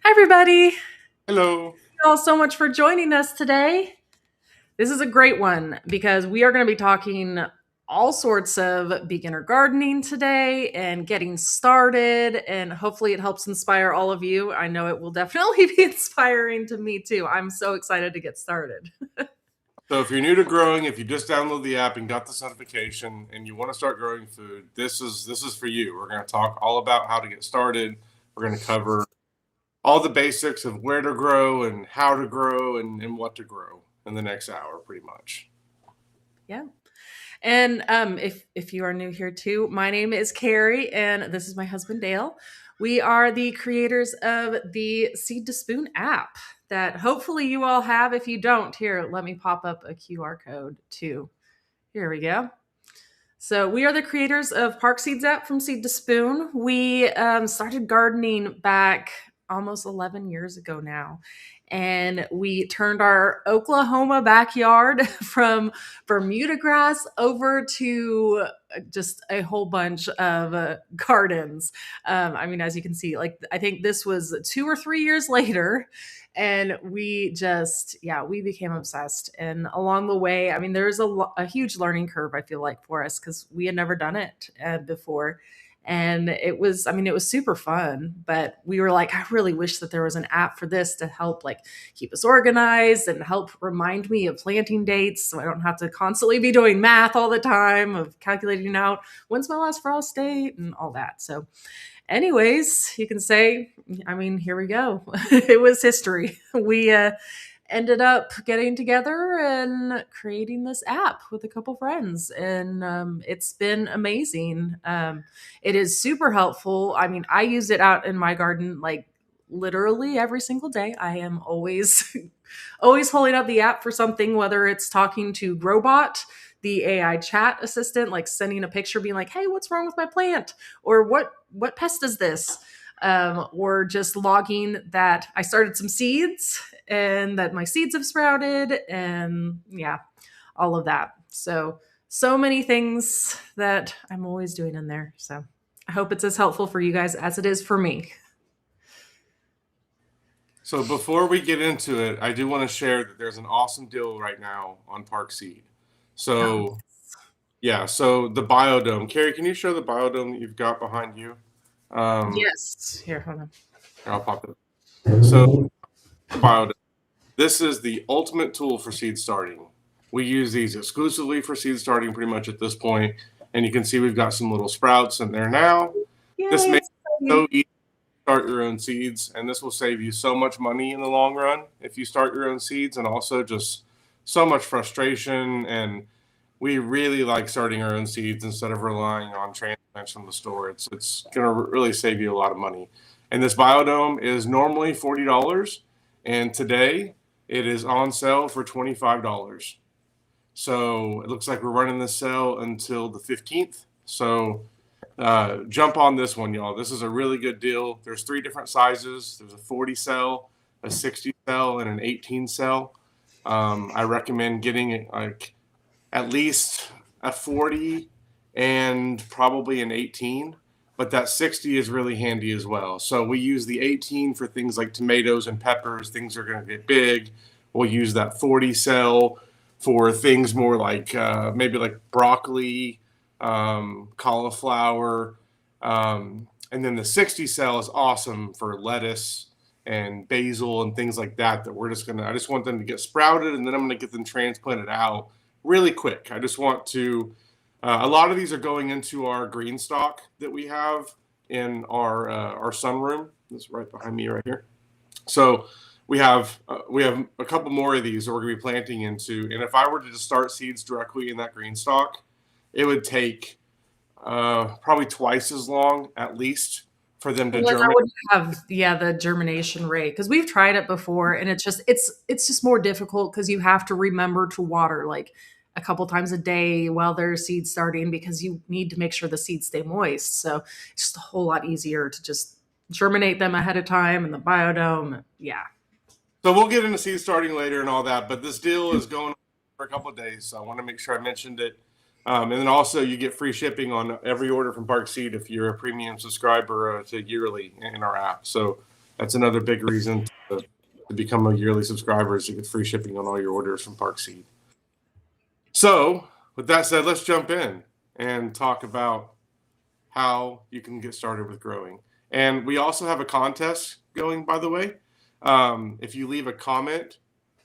Hi, everybody. Thank Hello. you all so much for joining us today. This is a great one because we are going to be talking all sorts of beginner gardening today and getting started. And hopefully, it helps inspire all of you. I know it will definitely be inspiring to me too. I'm so excited to get started. So if you're new to growing, if you just download the app and got this notification and you want to start growing food, this is for you. We're going to talk all about how to get started. We're going to cover all the basics of where to grow and how to grow and what to grow in the next hour, pretty much. Yeah. And if you are new here too, my name is Carrie, and this is my husband Dale. We are the creators of the Seed to Spoon app that hopefully you all have. If you don't, here, let me pop up a QR code too. Here we go. So we are the creators of Park Seeds app from Seed to Spoon. We started gardening back almost 11 years ago now. And we turned our Oklahoma backyard from Bermuda grass over to just a whole bunch of gardens. I mean, as you can see, like I think this was 2 or 3 years later, and we just we became obsessed. And along the way, I mean, there's a huge learning curve, I feel like, for us because we had never done it before. And it was super fun, but we were like, I really wish that there was an app for this to help like keep us organized and help remind me of planting dates so I don't have to constantly be doing math all the time of calculating out when's my last frost date and all that. So anyways, you can say, I mean, here we go. It was history. We ended up getting together and creating this app with a couple friends, and it's been amazing. It is super helpful. I mean, I use it out in my garden like literally every single day. I am always always holding up the app for something, whether it's talking to Growbot, the AI chat assistant, like sending a picture being like, hey, what's wrong with my plant, or what pest is this, or just logging that I started some seeds and that my seeds have sprouted, and yeah, all of that. So many things that I'm always doing in there. So I hope it's as helpful for you guys as it is for me. So before we get into it, I do want to share that there's an awesome deal right now on Park Seed. Oh, So yeah, so the biodome. Carrie, can you show the biodome that you've got behind you? yes. Here, hold on. Here, I'll pop it. So biodome. This is the ultimate tool for seed starting. We use these exclusively for seed starting pretty much at this point. And you can see we've got some little sprouts in there now. This Yay, makes it's it so exciting. easy to start your own seeds, and this will save you so much money in the long run if you start your own seeds, and also just so much frustration. And we really like starting our own seeds instead of relying on transplants from the store. It's going to really save you a lot of money. And this biodome is normally $40, and today it is on sale for $25. So it looks like we're running this sale until the 15th. So jump on this one, y'all. This is a really good deal. There's three different sizes. There's a 40 cell, a 60 cell, and an 18 cell. I recommend getting like at least a 40 and probably an 18, but that 60 is really handy as well. So we use the 18 for things like tomatoes and peppers. Things are going to get big. We'll use that 40 cell for things more like maybe like broccoli, cauliflower. And then the 60 cell is awesome for lettuce and basil and things like that. That we're just gonna, I just want them to get sprouted, and then I'm gonna get them transplanted out really quick. I just want to. A lot of these are going into our green stock that we have in our sunroom. That's right behind me right here. So we have a couple more of these that we're going to be planting into. And if I were to just start seeds directly in that green stock, it would take probably twice as long at least for them to Well, I germinate. wouldn't have, yeah, the germination rate because we've tried it before, and it's just more difficult because you have to remember to water like a couple times a day while they're seed starting because you need to make sure the seeds stay moist. So it's just a whole lot easier to just germinate them ahead of time in the biodome. Yeah. So we'll get into seed starting later and all that, but this deal is going on for a couple of days, so I want to make sure I mentioned it. And then also you get free shipping on every order from Park Seed if you're a premium subscriber to yearly in our app. So that's another big reason to become a yearly subscriber is you get free shipping on all your orders from Park Seed. So, with that said, let's jump in and talk about how you can get started with growing. And we also have a contest going, by the way. If you leave a comment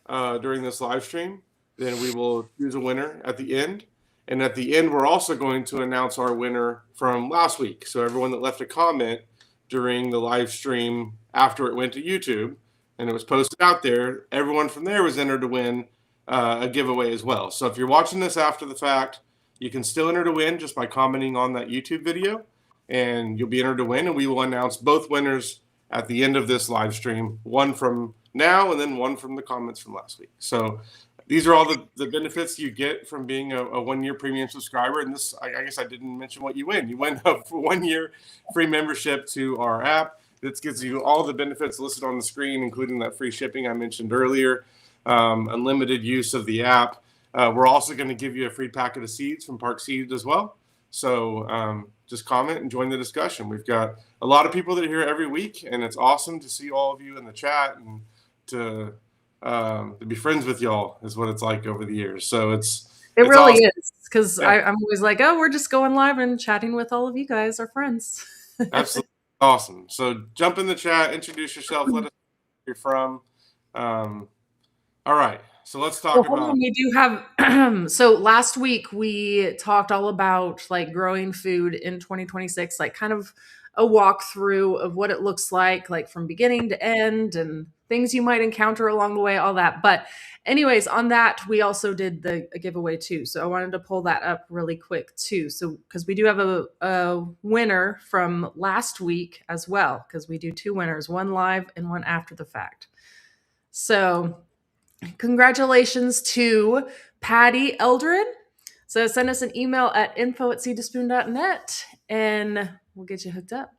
during this live stream, then we will choose a winner at the end. And at the end, we're also going to announce our winner from last week. So everyone that left a comment during the live stream after it went to YouTube and it was posted out there, everyone from there was entered to win a giveaway as well. So if you're watching this after the fact, you can still enter to win just by commenting on that YouTube video, and you'll be entered to win. And we will announce both winners at the end of this live stream, one from now and then one from the comments from last week. So these are all the benefits you get from being a 1-year premium subscriber. And this, I guess I didn't mention what you win. You win a 1-year free membership to our app. This gives you all the benefits listed on the screen, including that free shipping I mentioned earlier, unlimited use of the app. We're also going to give you a free packet of seeds from Park Seeds as well. So just comment and join the discussion. We've got a lot of people that are here every week, and it's awesome to see all of you in the chat and to be friends with y'all is what it's like over the years. So It it's really awesome. is, because I'm always like, oh, we're just going live and chatting with all of you guys, our friends. Absolutely awesome. So jump in the chat, introduce yourself, let us know where you're from. All right. So let's talk Hold about. on, we do have so last week we talked all about like growing food in 2026, like kind of a walkthrough of what it looks like from beginning to end and things you might encounter along the way, all that. But anyways, on that we also did a giveaway too. So I wanted to pull that up really quick too. So because we do have a winner from last week as well, because we do 2 winners, one live and one after the fact. So congratulations to Patty Eldred. So send us an email at info@seedspoon.net and we'll get you hooked up.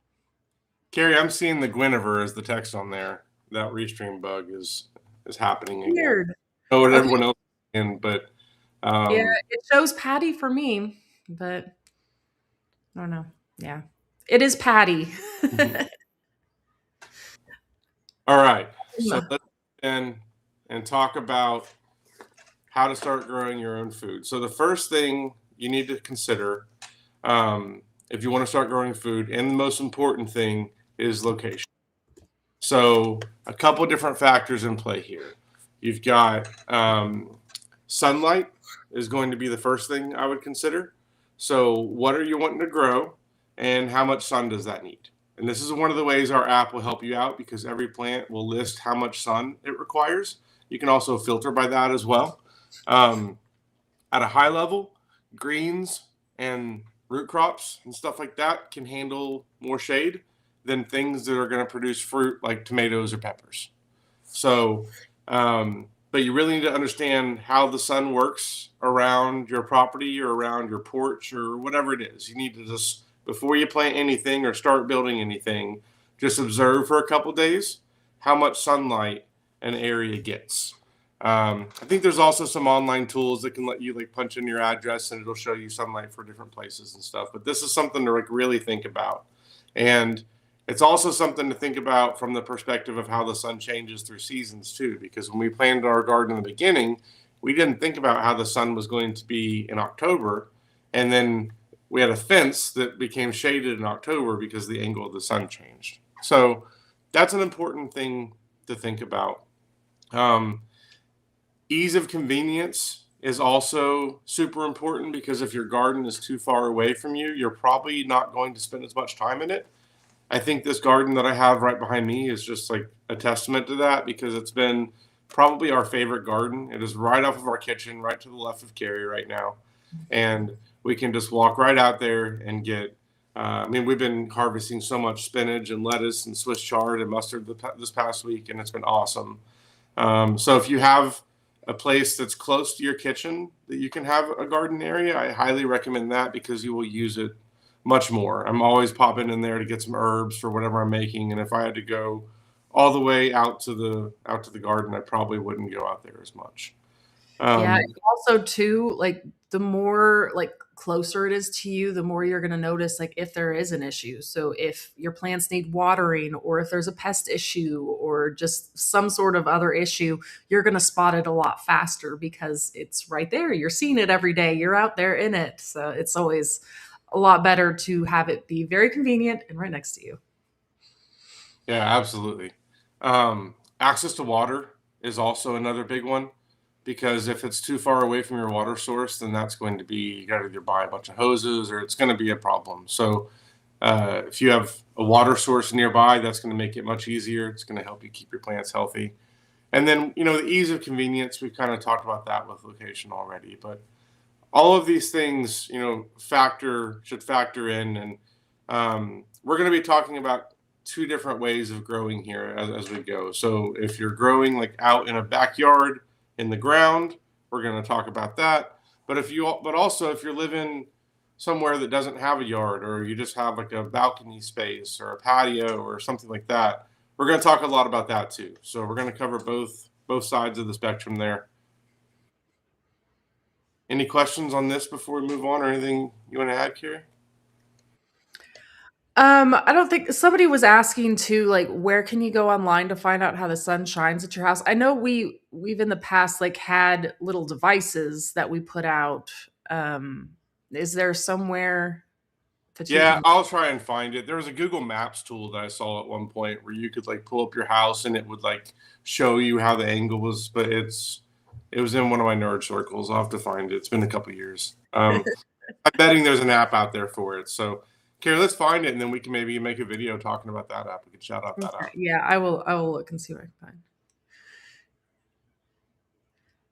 Carrie, I'm seeing the Guinevere as the text on there. That restream bug is happening again. Weird. I know what Okay. everyone else is in, but Yeah, it shows Patty for me, but I don't know. Yeah, it is Patty. All right. So let's end and talk about how to start growing your own food. So the first thing you need to consider if you want to start growing food, and the most important thing is location. So a couple different factors in play here. You've got sunlight is going to be the first thing I would consider. So what are you wanting to grow, and how much sun does that need? And this is one of the ways our app will help you out, because every plant will list how much sun it requires. You can also filter by that as well. At a high level, greens and root crops and stuff like that can handle more shade than things that are going to produce fruit like tomatoes or peppers. So, but you really need to understand how the sun works around your property or around your porch or whatever it is. You need to just, before you plant anything or start building anything, just observe for a couple days how much sunlight an area gets. I think there's also some online tools that can let you like punch in your address and it'll show you sunlight for different places and stuff. But this is something to like really think about. And it's also something to think about from the perspective of how the sun changes through seasons too, because when we planted our garden in the beginning, we didn't think about how the sun was going to be in October. And then we had a fence that became shaded in October because the angle of the sun changed. So that's an important thing to think about. Ease of convenience is also super important, because if your garden is too far away from you, you're probably not going to spend as much time in it. I think this garden that I have right behind me is just like a testament to that, because it's been probably our favorite garden. It is right off of our kitchen, right to the left of Carrie right now. And we can just walk right out there and get, we've been harvesting so much spinach and lettuce and Swiss chard and mustard this past week, and it's been awesome. So if you have a place that's close to your kitchen that you can have a garden area, I highly recommend that, because you will use it much more. I'm always popping in there to get some herbs for whatever I'm making, and if I had to go all the way out to the garden, I probably wouldn't go out there as much. Yeah, and also too, like the more like closer it is to you, the more you're going to notice like if there is an issue. So if your plants need watering, or if there's a pest issue, or just some sort of other issue, you're going to spot it a lot faster because it's right there. You're seeing it every day. You're out there in it. So it's always a lot better to have it be very convenient and right next to you. Yeah, absolutely. Access to water is also another big one, because if it's too far away from your water source, then that's going to be, you got to either buy a bunch of hoses or it's going to be a problem. So if you have a water source nearby, that's going to make it much easier. It's going to help you keep your plants healthy. And then, the ease of convenience, we've kind of talked about that with location already, but all of these things, should factor in. And we're going to be talking about two different ways of growing here as we go. So if you're growing like out in a backyard in the ground, we're going to talk about that. But also if you're living somewhere that doesn't have a yard, or you just have like a balcony space or a patio or something like that, we're going to talk a lot about that too. So we're going to cover both sides of the spectrum there. Any questions on this before we move on, or anything you want to add, Carrie? I don't think somebody was asking too, like, where can you go online to find out how the sun shines at your house? I know we've in the past like had little devices that we put out. Is there somewhere that you Yeah, can? I'll try and find it. There was a Google Maps tool that I saw at one point where you could like pull up your house and it would like show you how the angle was, but it was in one of my nerd circles. I'll have to find it. It's been a couple years. I'm betting there's an app out there for it. So, Carrie, let's find it, and then we can maybe make a video talking about that app. We can shout out that Okay, app. yeah, I will. I will look and see what I can find.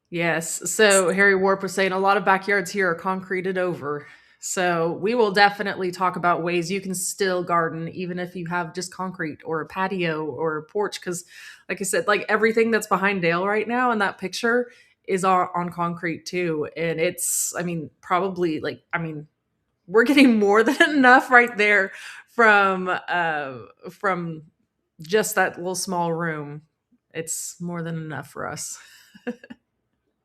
Yes. So Harry Warp was saying a lot of backyards here are concreted over. So we will definitely talk about ways you can still garden even if you have just concrete or a patio or a porch. Because, like I said, like everything that's behind Dale right now in that picture is on concrete too. And it's, I mean, probably like, I mean, we're getting more than enough right there from just that little small room. It's more than enough for us.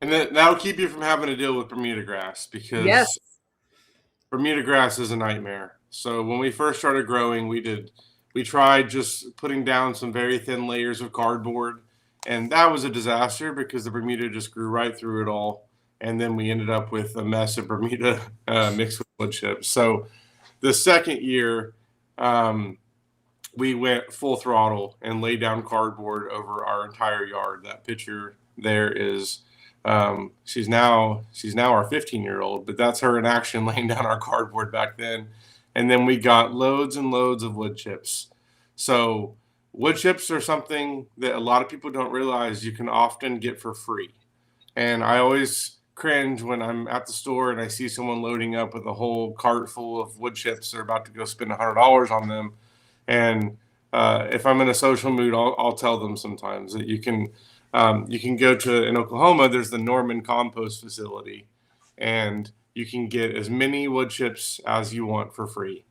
And that'll keep you from having to deal with Bermuda grass, Yes. because Bermuda grass is a nightmare. So when we first started growing, we tried just putting down some very thin layers of cardboard, and that was a disaster because the Bermuda just grew right through it all, and then we ended up with a mess of Bermuda mixed with wood chips. So the second year, we went full throttle and laid down cardboard over our entire yard. That picture there is she's now our 15-year-old, but that's her in action laying down our cardboard back then. And then we got loads and loads of wood chips. So wood chips are something that a lot of people don't realize you can often get for free. And I always cringe when I'm at the store and I see someone loading up with a whole cart full of wood chips. They're about to go spend $100 on them. And if I'm in a social mood, I'll tell them sometimes that you can go to, in Oklahoma, there's the Norman Compost Facility, and you can get as many wood chips as you want for free.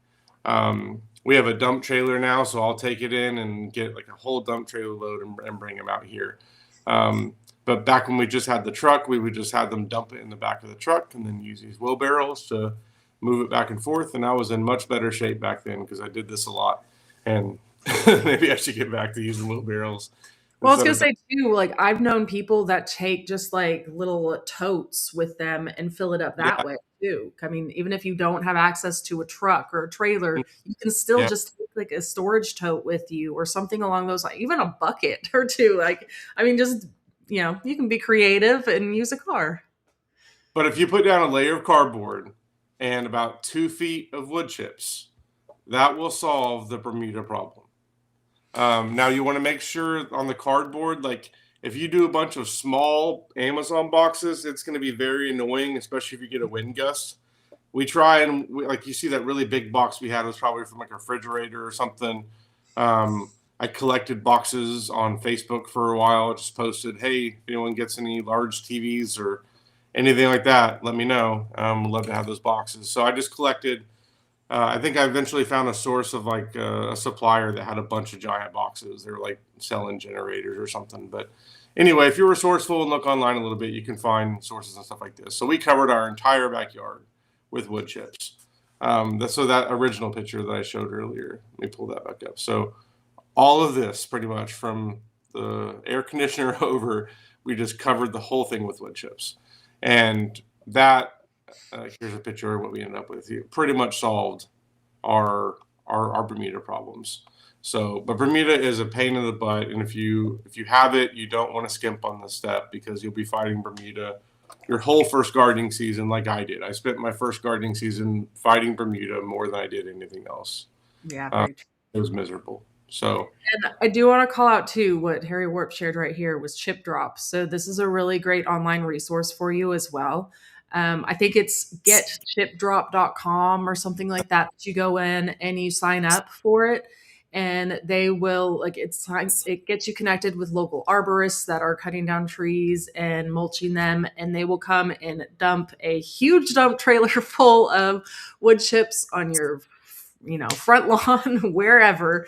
We have a dump trailer now, so I'll take it in and get like a whole dump trailer load and bring them out here. But back when we just had the truck, we would just have them dump it in the back of the truck and then use these wheelbarrows to move it back and forth. And I was in much better shape back then because I did this a lot. And maybe I should get back to using wheelbarrows Well, I was instead gonna of. say too, like I've known people that take just like little totes with them and fill it up that Yeah, way too. I mean, even if you don't have access to a truck or a trailer, you can still yeah. just take like a storage tote with you or something along those lines, even a bucket or two. Like, I mean, just you can be creative and use a car. But if you put down a layer of cardboard and about 2 feet of wood chips, that will solve the Bermuda problem. Now you want to make sure on the cardboard, like if you do a bunch of small Amazon boxes, it's going to be very annoying, especially if you get a wind gust. We try and like you see that really big box we had was probably from like a refrigerator or something. I collected boxes on Facebook for a while. Just posted, hey, if anyone gets any large TVs or anything like that, let me know. We'd love to have those boxes. So I just collected. I think I eventually found a source of like a supplier that had a bunch of giant boxes. They were like selling generators or something. But Anyway, if you're resourceful and look online a little bit, you can find sources and stuff like this. So we covered our entire backyard with wood chips. So that original picture that I showed earlier, let me pull that back up. So all of this, pretty much from the air conditioner over, we just covered the whole thing with wood chips, and that here's a picture of what we ended up with. It pretty much solved our Bermuda problems. So, but Bermuda is a pain in the butt, and if you have it, you don't want to skimp on this step because you'll be fighting Bermuda your whole first gardening season, like I did. I spent my first gardening season fighting Bermuda more than I did anything else. Yeah, Uh, very true. it was miserable. So, And I do want to call out too what Harry Warp shared right here was Chip Drop. So this is a really great online resource for you as well. I think it's getchipdrop.com or something like that. You go in and you sign up for it, and they will it gets you connected with local arborists that are cutting down trees and mulching them, and they will come and dump a huge dump trailer full of wood chips on your front lawn wherever.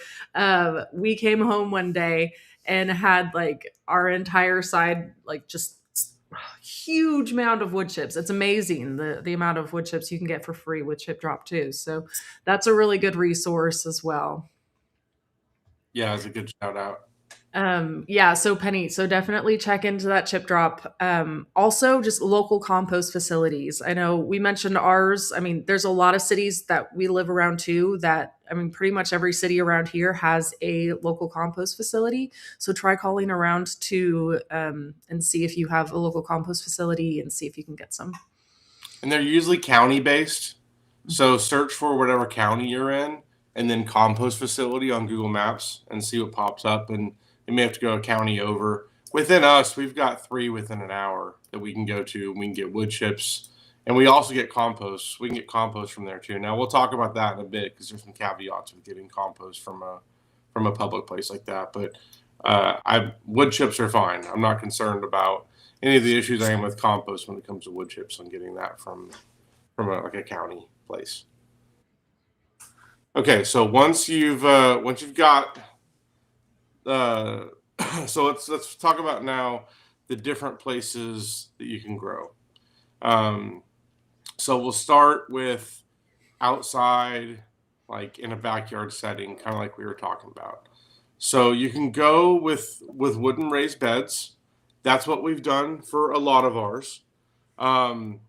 We came home one day and had like our entire side like just huge amount of wood chips. It's amazing the amount of wood chips you can get for free with Chip Drop too. So that's a really good resource as well. yeah, it's a good shout out. Yeah, so Penny, so definitely check into that Chip Drop. Also just local compost facilities. I know we mentioned ours. I mean, there's a lot of cities that we live around too that, I mean, pretty much every city around here has a local compost facility. So try calling around to and see if you have a local compost facility and see if you can get some. And they're usually county based. So search for whatever county you're in and then compost facility on Google Maps and see what pops up. And you may have to go a county over. Within us, we've got 3 within an hour that we can go to. We can get wood chips and we also get compost. We can get compost from there too. Now we'll talk about that in a bit because there's some caveats with getting compost from a public place like that. But wood chips are fine. I'm not concerned about any of the issues I am with compost when it comes to wood chips and getting that like a county place. Okay, so once you've got uh, so let's talk about now the different places that you can grow. Um, so we'll start with outside, like in a backyard setting, kind of like we were talking about. So you can go with wooden raised beds. That's what we've done for a lot of ours. Um,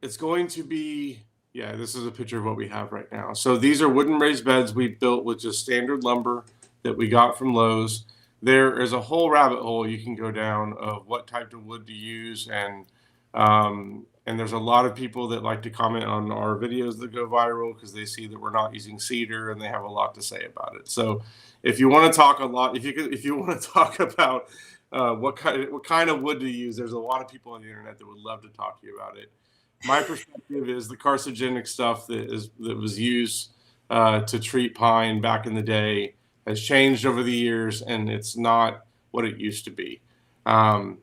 it's going to be, yeah, this is a picture of what we have right now. So these are wooden raised beds we built with just standard lumber that we got from Lowe's. There is a whole rabbit hole you can go down of what type of wood to use, and there's a lot of people that like to comment on our videos that go viral because they see that we're not using cedar and they have a lot to say about it. So if you want to talk a lot, if you want to talk about what kind of wood to use, there's a lot of people on the internet that would love to talk to you about it. My perspective is the carcinogenic stuff that was used to treat pine back in the day has changed over the years, and it's not what it used to be. Um,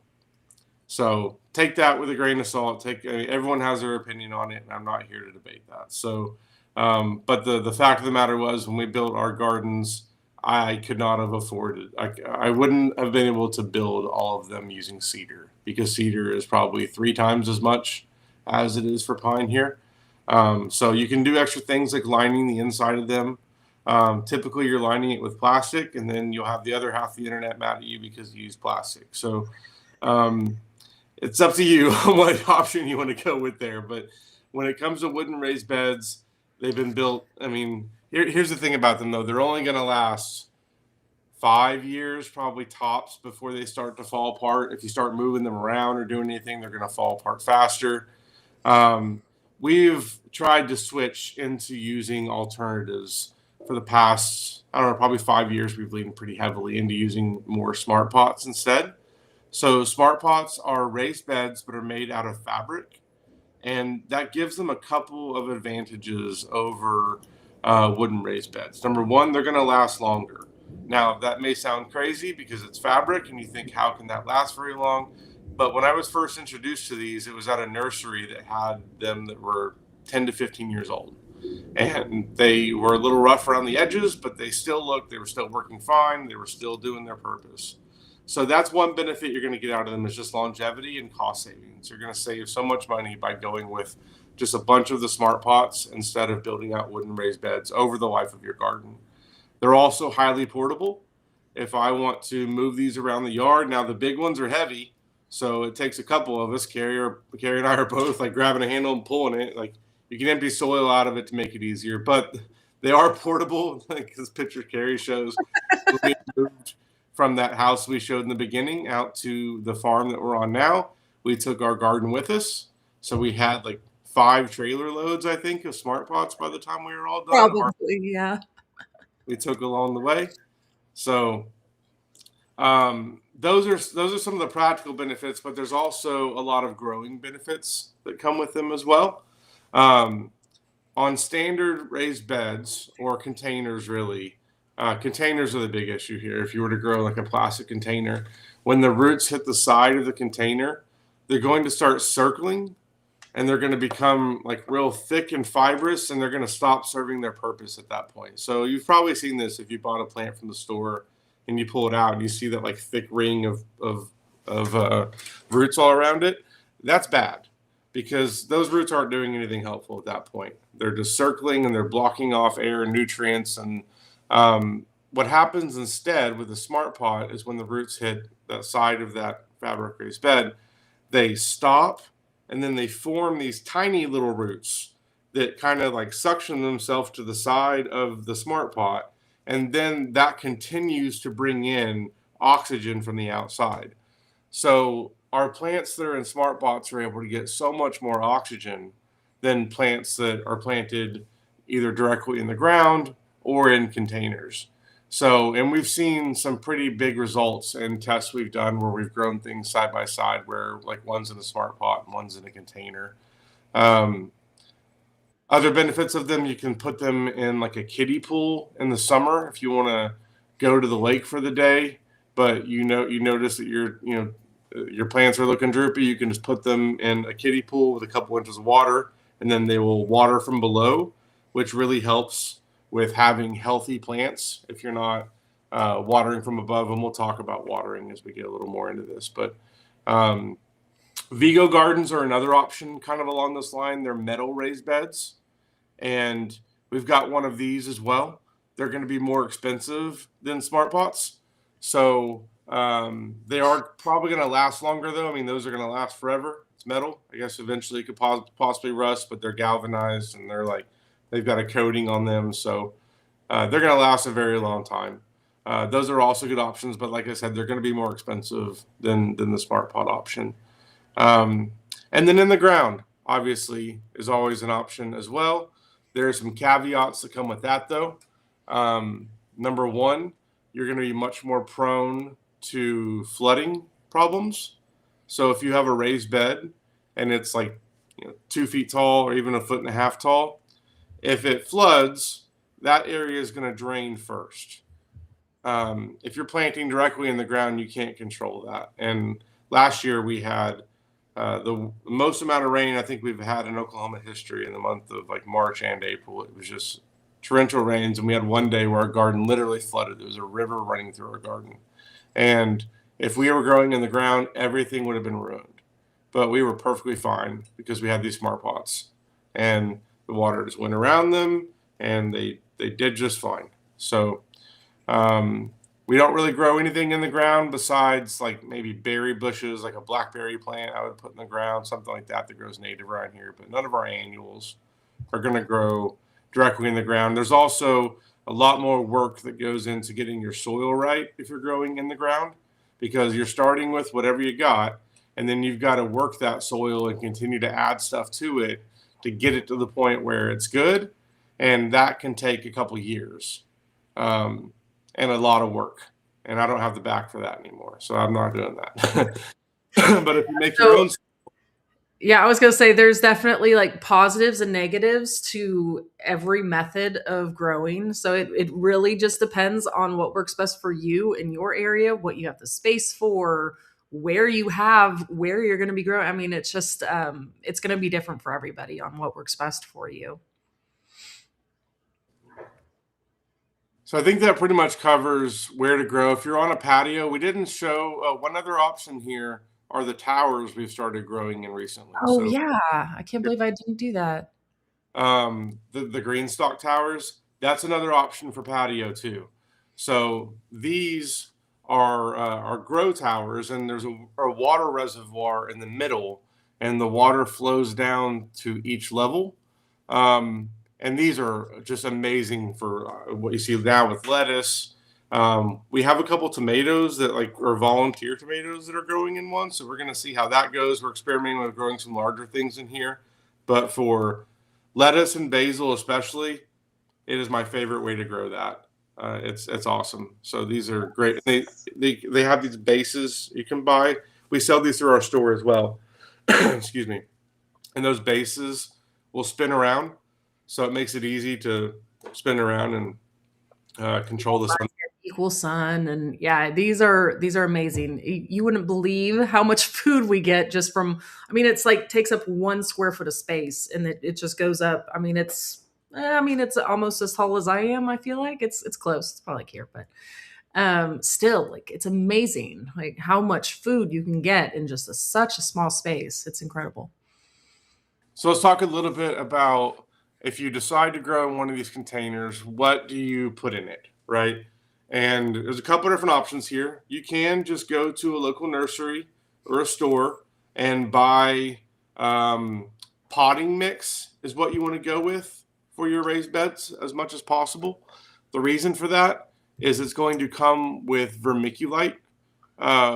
so take that with a grain of salt. Everyone has their opinion on it, and I'm not here to debate that. So, but the fact of the matter was, when we built our gardens, I could not have afforded. I wouldn't have been able to build all of them using cedar because cedar is probably 3 times as much as it is for pine here. So you can do extra things like lining the inside of them. Typically, you're lining it with plastic, and then you'll have the other half of the internet mad at you because you use plastic. So um, it's up to you on what option you want to go with there. But when it comes to wooden raised beds, they've been built. I mean, here's the thing about them, though. They're only going to last 5 years, probably tops, before they start to fall apart. If you start moving them around or doing anything, they're going to fall apart faster. Um, we've tried to switch into using alternatives for the past, I don't know, probably 5 years. We've leaned pretty heavily into using more smart pots instead. So smart pots are raised beds, but are made out of fabric, and that gives them a couple of advantages over wooden raised beds. Number one, they're going to last longer. Now, that may sound crazy because it's fabric, and you think, how can that last very long? But when I was first introduced to these, it was at a nursery that had them that were 10 to 15 years old. And they were a little rough around the edges, but they were still working fine. They were still doing their purpose. So that's one benefit you're going to get out of them is just longevity and cost savings. You're going to save so much money by going with just a bunch of the smart pots instead of building out wooden raised beds over the life of your garden. They're also highly portable. If I want to move these around the yard, now the big ones are heavy, so it takes a couple of us. Carrie and I are both like grabbing a handle and pulling it. Like you can empty soil out of it to make it easier, but they are portable. Like this picture Carrie shows, when we moved from that house we showed in the beginning out to the farm that we're on now, we took our garden with us. So we had like 5 trailer loads, I think, of smart pots by the time we were all done. Probably, yeah. We took along the way. So those are some of the practical benefits, but there's also a lot of growing benefits that come with them as well. Um, on standard raised beds or containers, really, containers are the big issue here. If you were to grow like a plastic container, when the roots hit the side of the container, they're going to start circling and they're going to become like real thick and fibrous and they're going to stop serving their purpose at that point. So you've probably seen this if you bought a plant from the store and you pull it out and you see that like thick ring of roots all around it. That's bad because those roots aren't doing anything helpful at that point. They're just circling and they're blocking off air and nutrients. And what happens instead with the smart pot is when the roots hit that side of that fabric raised bed, they stop and then they form these tiny little roots that kind of like suction themselves to the side of the smart pot. And then that continues to bring in oxygen from the outside. So our plants that are in smart pots are able to get so much more oxygen than plants that are planted either directly in the ground or in containers. So, and we've seen some pretty big results in tests we've done where we've grown things side by side, where like one's in a smart pot and one's in a container. Um, Other benefits of them, you can put them in like a kiddie pool in the summer if you want to go to the lake for the day, but you notice that your plants are looking droopy. You can just put them in a kiddie pool with a couple inches of water, and then they will water from below, which really helps with having healthy plants if you're not watering from above. And we'll talk about watering as we get a little more into this. But um, Vigo gardens are another option, kind of along this line. They're metal raised beds, and we've got one of these as well. They're going to be more expensive than smart pots, so they are probably going to last longer though. I mean, those are going to last forever. It's metal. I guess eventually it could possibly rust, but they're galvanized and they've got a coating on them, so they're going to last a very long time. Those are also good options, but like I said, they're going to be more expensive than the smart pot option. Um, and then in the ground, obviously, is always an option as well. There are some caveats that come with that, though. Number one, you're going to be much more prone to flooding problems. So if you have a raised bed and it's like 2 feet tall or even a foot and a half tall, if it floods, that area is going to drain first. If you're planting directly in the ground, you can't control that. And last year we had the most amount of rain I think we've had in Oklahoma history in the month of like March and April. It was just torrential rains, and we had one day where our garden literally flooded. There was a river running through our garden, and if we were growing in the ground, everything would have been ruined. But we were perfectly fine because we had these smart pots, and the water just went around them, and they did just fine. So um, we don't really grow anything in the ground besides like maybe berry bushes, like a blackberry plant I would put in the ground, something like that that grows native around here. But none of our annuals are going to grow directly in the ground. There's also a lot more work that goes into getting your soil right if you're growing in the ground, because you're starting with whatever you got, and then you've got to work that soil and continue to add stuff to it to get it to the point where it's good. And that can take a couple years. And a lot of work. And I don't have the back for that anymore. So I'm not doing that. But if you make your So own, yeah, I was going to say there's definitely like positives and negatives to every method of growing. So it really just depends on what works best for you in your area, what you have the space for, where you're going to be growing. I mean, it's just it's going to be different for everybody on what works best for you. So I think that pretty much covers where to grow. If you're on a patio, we didn't show one other option here are the towers we've started growing in recently. Oh, So yeah. I can't believe I didn't do that. the green stalk towers, that's another option for patio too. So these are grow towers, and there's a water reservoir in the middle, and the water flows down to each level. And these are just amazing for what you see now with lettuce. We have a couple tomatoes that like are volunteer tomatoes that are growing in one, so we're going to see how that goes. We're experimenting with growing some larger things in here, but for lettuce and basil especially, it is my favorite way to grow that. It's awesome. So these are great. They have these bases you can buy. We sell these through our store as well. Excuse me. And those bases will spin around, so it makes it easy to spin around and control the sun. Equal sun, and yeah, these are amazing. You wouldn't believe how much food we get just from, I mean, it's like takes up 1 square foot of space, and it just goes up. I mean it's almost as tall as I am. I feel like it's close. It's probably like here, but still, like, it's amazing like how much food you can get in just such a small space. It's incredible. So let's talk a little bit about if you decide to grow in one of these containers, what do you put in it, right? And there's a couple different options here. You can just go to a local nursery or a store and buy potting mix is what you want to go with for your raised beds as much as possible. The reason for that is it's going to come with vermiculite,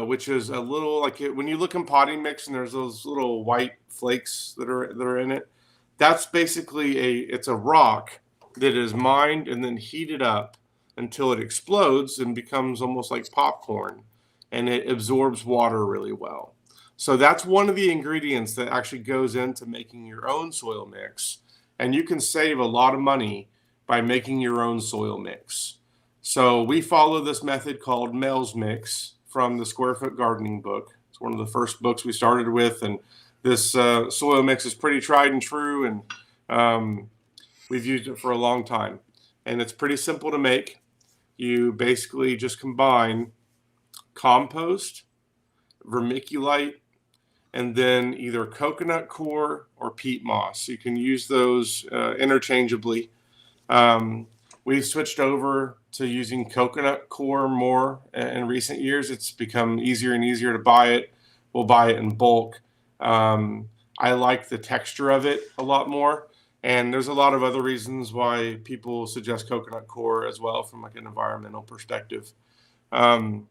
which is a little like when you look in potting mix and there's those little white flakes that are in it. That's basically it's a rock that is mined and then heated up until it explodes and becomes almost like popcorn, and it absorbs water really well. So that's one of the ingredients that actually goes into making your own soil mix, and you can save a lot of money by making your own soil mix. So we follow this method called Mel's Mix from the Square Foot Gardening book. It's one of the first books we started with, and this soil mix is pretty tried and true, and we've used it for a long time. And it's pretty simple to make. You basically just combine compost, vermiculite, and then either coconut coir or peat moss. You can use those interchangeably. We've switched over to using coconut coir more in recent years. It's become easier and easier to buy it. We'll buy it in bulk. I like the texture of it a lot more. And there's a lot of other reasons why people suggest coconut coir as well from like an environmental perspective. Um,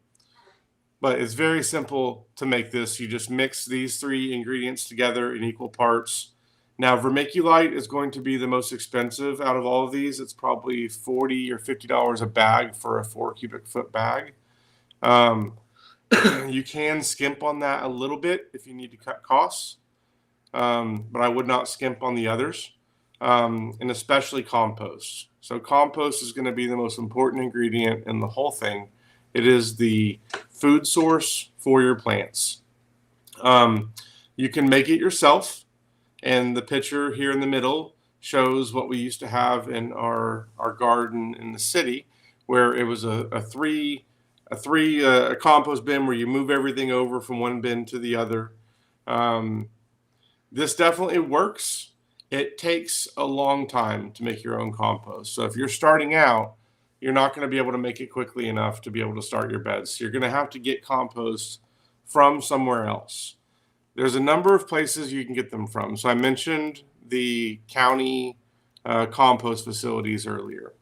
but it's very simple to make this. You just mix these three ingredients together in equal parts. Now, vermiculite is going to be the most expensive out of all of these. It's probably $40 or $50 a bag for a 4 cubic foot bag. Um, you can skimp on that a little bit if you need to cut costs, but I would not skimp on the others, and especially compost. So compost is going to be the most important ingredient in the whole thing. It is the food source for your plants. You can make it yourself, and the picture here in the middle shows what we used to have in our garden in the city, where it was a compost bin where you move everything over from one bin to the other. This definitely works. It takes a long time to make your own compost. So if you're starting out, you're not going to be able to make it quickly enough to be able to start your beds. So you're going to have to get compost from somewhere else. There's a number of places you can get them from. So I mentioned the county compost facilities earlier.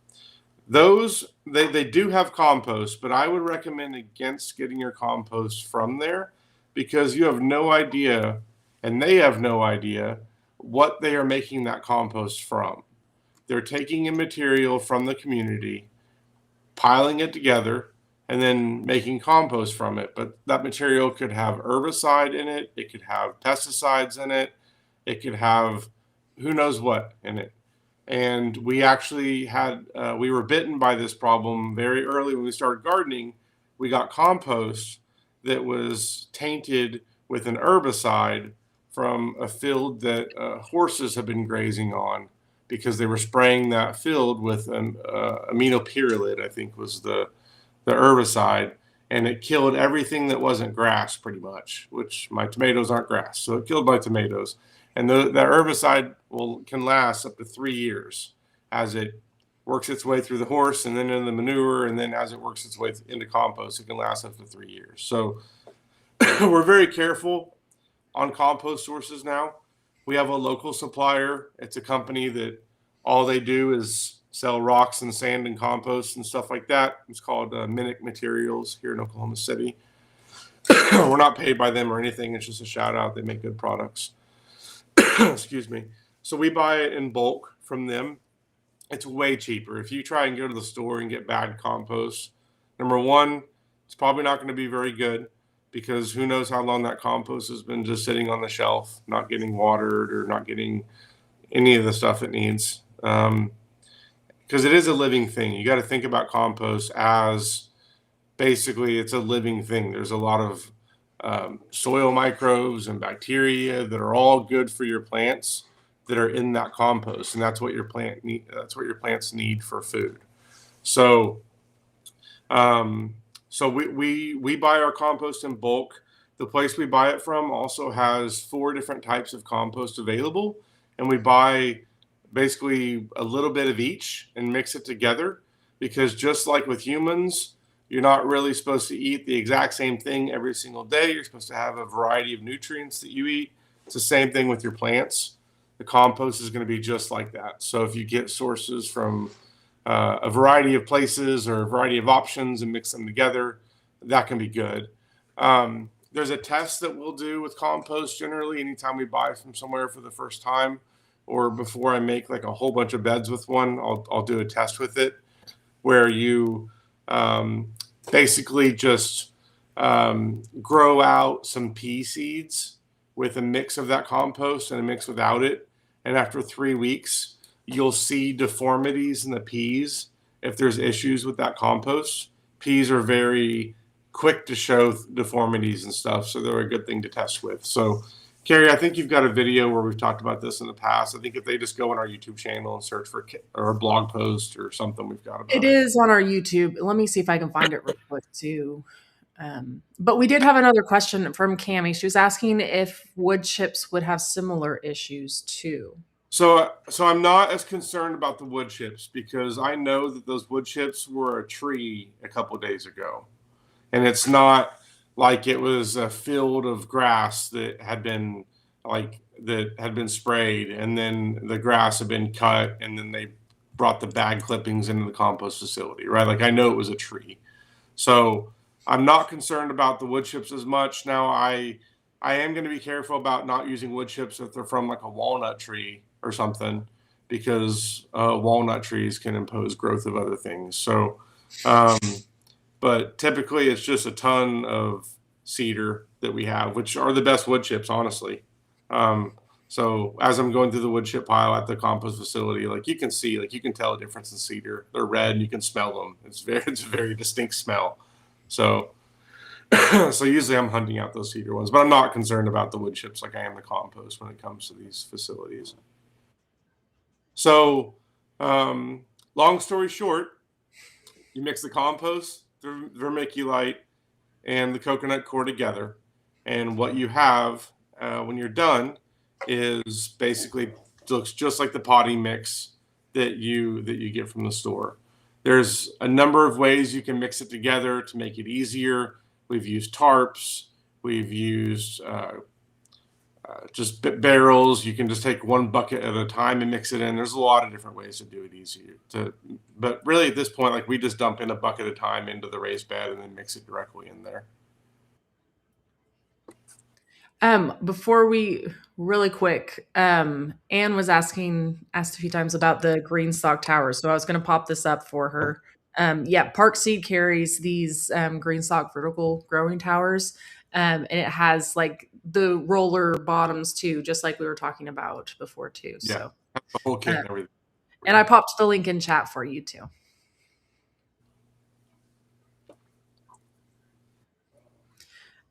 Those, they do have compost, but I would recommend against getting your compost from there because you have no idea, and they have no idea, what they are making that compost from. They're taking a material from the community, piling it together, and then making compost from it. But that material could have herbicide in it, it could have pesticides in it, it could have who knows what in it. And we actually we were bitten by this problem very early when we started gardening. We got compost that was tainted with an herbicide from a field that horses have been grazing on because they were spraying that field with an aminopyrrolid, I think was the herbicide, and it killed everything that wasn't grass pretty much, which my tomatoes aren't grass. So it killed my tomatoes. And that herbicide can last up to 3 years as it works its way through the horse and then in the manure. And then as it works its way into compost, it can last up to 3 years. So we're very careful on compost sources now. We have a local supplier. It's a company that all they do is sell rocks and sand and compost and stuff like that. It's called Minnick Materials here in Oklahoma City. We're not paid by them or anything. It's just a shout out. They make good products. Excuse me. So we buy it in bulk from them. It's way cheaper. If you try and go to the store and get bad compost, number one, it's probably not going to be very good because who knows how long that compost has been just sitting on the shelf, not getting watered or not getting any of the stuff it needs. Because it is a living thing. You got to think about compost as basically it's a living thing. There's a lot of soil microbes and bacteria that are all good for your plants that are in that compost, and that's what your that's what your plants need for food. So, we buy our compost in bulk. The place we buy it from also has 4 different types of compost available, and we buy basically a little bit of each and mix it together because just like with humans, you're not really supposed to eat the exact same thing every single day. You're supposed to have a variety of nutrients that you eat. It's the same thing with your plants. The compost is going to be just like that. So if you get sources from a variety of places or a variety of options and mix them together, that can be good. There's a test that we'll do with compost generally anytime we buy from somewhere for the first time, or before I make like a whole bunch of beds with one, I'll do a test with it where you basically just grow out some pea seeds with a mix of that compost and a mix without it. And after 3 weeks, you'll see deformities in the peas if there's issues with that compost. Peas are very quick to show deformities and stuff, so they're a good thing to test with. So, Carrie, I think you've got a video where we've talked about this in the past. I think if they just go on our YouTube channel and search for or a blog post or something, we've got It about it. is on our YouTube. Let me see if I can find it real quick too. But we did have another question from Cami. She was asking if wood chips would have similar issues too. So I'm not as concerned about the wood chips because I know that those wood chips were a tree a couple of days ago, and it's not like it was a field of grass that had been sprayed, and then the grass had been cut, and then they brought the bag clippings into the compost facility, right? Like I know it was a tree, so I'm not concerned about the wood chips as much now. I am going to be careful about not using wood chips if they're from like a walnut tree or something, because walnut trees can impose growth of other things. So, um, but typically it's just a ton of cedar that we have, which are the best wood chips, honestly. Um, so as I'm going through the wood chip pile at the compost facility, like you can see, like you can tell a difference in cedar. They're red and you can smell them. It's a very distinct smell. So so usually I'm hunting out those cedar ones, but I'm not concerned about the wood chips like I am the compost when it comes to these facilities. So, long story short, you mix the compost, the vermiculite, and the coconut coir together, and what you have when you're done is basically looks just like the potting mix that you get from the store. There's a number of ways you can mix it together to make it easier. We've used tarps. We've used just barrels. You can just take one bucket at a time and mix it in. There's a lot of different ways to do it easier. But really at this point, like we just dump in a bucket at a time into the raised bed and then mix it directly in there. Before we really quick, Anne was asked a few times about the green stalk towers. So I was going to pop this up for her. Yeah, Park Seed carries these green stalk vertical growing towers, and it has like the roller bottoms too, just like we were talking about before too. Yeah, So, the whole kit uh, and everything. and I popped the link in chat for you too.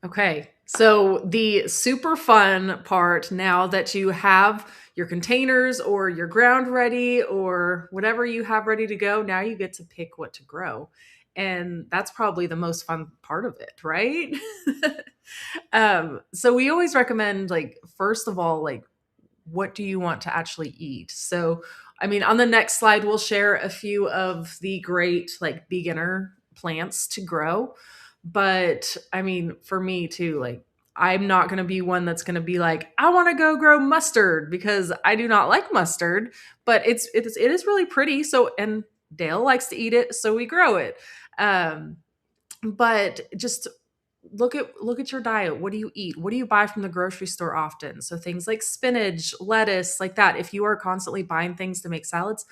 Okay. So the super fun part now that you have your containers or your ground ready or whatever you have ready to go. Now you get to pick what to grow. And that's probably the most fun part of it, right? So we always recommend, like, first of all, like, what do you want to actually eat? So, I mean, on the next slide, we'll share a few of the great, like, beginner plants to grow. But I mean, for me too, like, I'm not going to be one that's going to be like, I want to go grow mustard because I do not like mustard, but it is really pretty. So, and Dale likes to eat it, so we grow it. Um, but just look at your diet. What do you eat? What do you buy from the grocery store often? So things like spinach, lettuce, like that. If you are constantly buying things to make salads,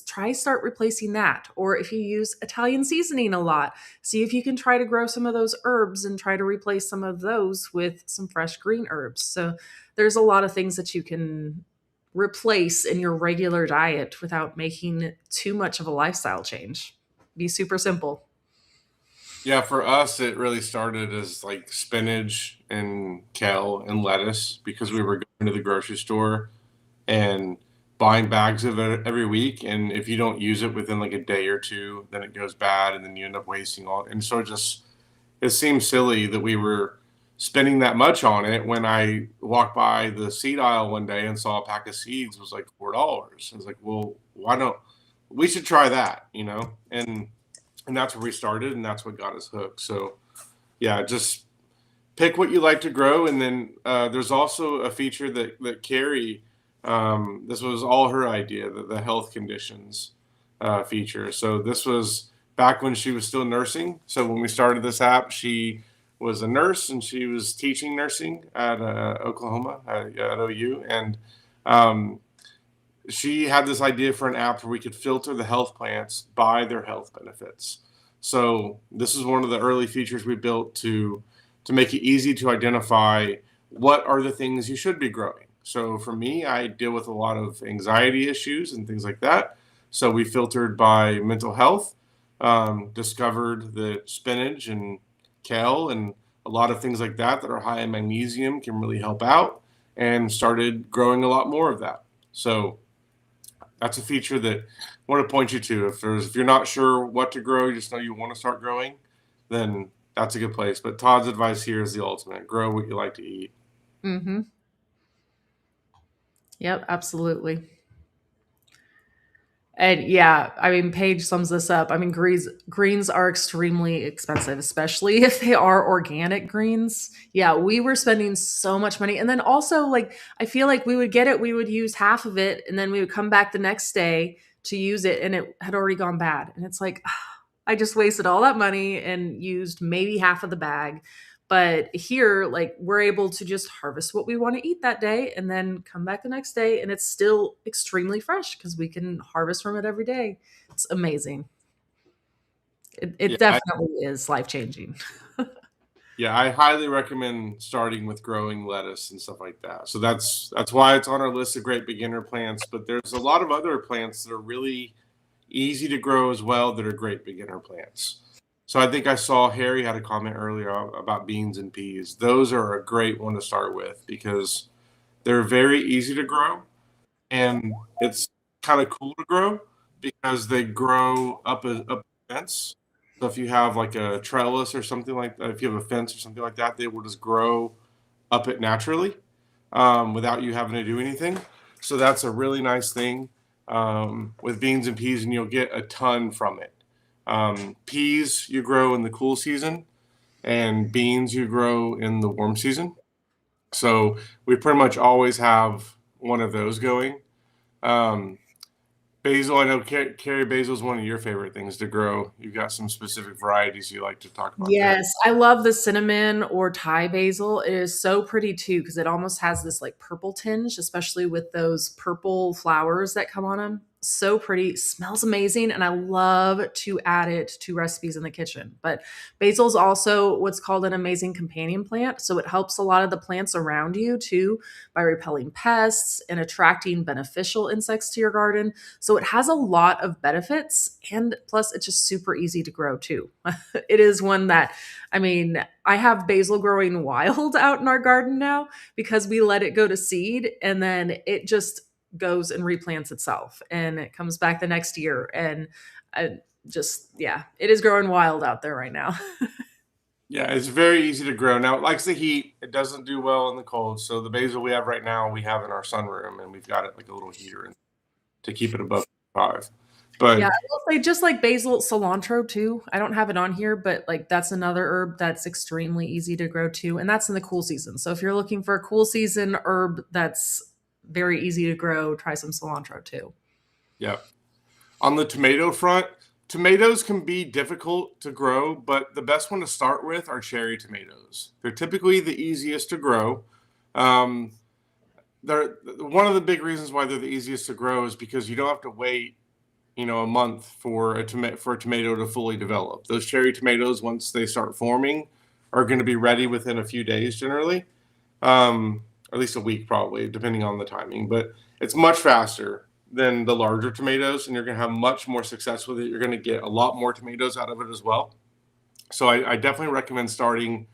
try start replacing that. Or if you use Italian seasoning a lot, see if you can try to grow some of those herbs and try to replace some of those with some fresh green herbs. So there's a lot of things that you can replace in your regular diet without making too much of a lifestyle change. Be super simple. Yeah, for us, it really started as like spinach and kale and lettuce because we were going to the grocery store and buying bags of it every week. And if you don't use it within like a day or two, then it goes bad and then you end up wasting all. And so it seems silly that we were spending that much on it when I walked by the seed aisle one day and saw a pack of seeds was like $4. I was like, well, why don't we should try that, you know? And that's where we started, and that's what got us hooked. So yeah, just pick what you like to grow, and then there's also a feature that Carrie, this was all her idea, the health conditions feature. So this was back when she was still nursing. So when we started this app, she was a nurse and she was teaching nursing at Oklahoma at OU, and um, she had this idea for an app where we could filter the health plants by their health benefits. So this is one of the early features we built to make it easy to identify what are the things you should be growing. So for me, I deal with a lot of anxiety issues and things like that. So we filtered by mental health, discovered that spinach and kale and a lot of things like that that are high in magnesium can really help out, and started growing a lot more of that. So that's a feature that I want to point you to. If you're not sure what to grow, you just know you want to start growing, then that's a good place. But Todd's advice here is the ultimate: grow what you like to eat. Mm-hmm. Yep, absolutely. And yeah, I mean, Paige sums this up. I mean, greens are extremely expensive, especially if they are organic greens. Yeah, we were spending so much money. And then also, like, I feel like we would get it, we would use half of it, and then we would come back the next day to use it, and it had already gone bad. And it's like, I just wasted all that money and used maybe half of the bag. But here, like, we're able to just harvest what we want to eat that day and then come back the next day, and it's still extremely fresh because we can harvest from it every day. It's amazing. It Yeah, definitely is life changing. yeah, I highly recommend starting with growing lettuce and stuff like that. So that's why it's on our list of great beginner plants. But there's a lot of other plants that are really easy to grow as well that are great beginner plants. So I think I saw Harry had a comment earlier about beans and peas. Those are a great one to start with because they're very easy to grow, and it's kind of cool to grow because they grow up a fence. So if you have like a trellis or something like that, if you have a fence or something like that, they will just grow up it naturally without you having to do anything. So that's a really nice thing with beans and peas, and you'll get a ton from it. Peas you grow in the cool season, and beans you grow in the warm season. So we pretty much always have one of those going. Um, Basil, I know Carrie, basil is one of your favorite things to grow. You've got some specific varieties you like to talk about there. Yes, I love the cinnamon or Thai basil. It is so pretty too because it almost has this like purple tinge, especially with those purple flowers that come on them. So pretty, smells amazing, and I love to add it to recipes in the kitchen. But basil is also what's called an amazing companion plant. So it helps a lot of the plants around you too by repelling pests and attracting beneficial insects to your garden. So it has a lot of benefits, and plus it's just super easy to grow too. It is one that, I mean, I have basil growing wild out in our garden now because we let it go to seed, and then it just goes and replants itself, and it comes back the next year. And I just, yeah, it is growing wild out there right now. Yeah, it's very easy to grow. Now, it likes the heat. It doesn't do well in the cold. So the basil we have right now, we have in our sunroom, and we've got it like a little heater to keep it above 5. Yeah, I But will say just like basil, cilantro too. I don't have it on here, but like that's another herb that's extremely easy to grow too, and that's in the cool season. So if you're looking for a cool season herb that's very easy to grow, try some cilantro too. yeah, on the tomato front, tomatoes can be difficult to grow, but the best one to start with are cherry tomatoes. They're typically the easiest to grow. Um, they're one of the big reasons why they're the easiest to grow is because you don't have to wait, a month for a tomato to fully develop. Those cherry tomatoes, once they start forming, are going to be ready within a few days generally, or at least a week probably, depending on the timing. But it's much faster than the larger tomatoes, and you're going to have much more success with it. You're going to get a lot more tomatoes out of it as well. So I definitely recommend starting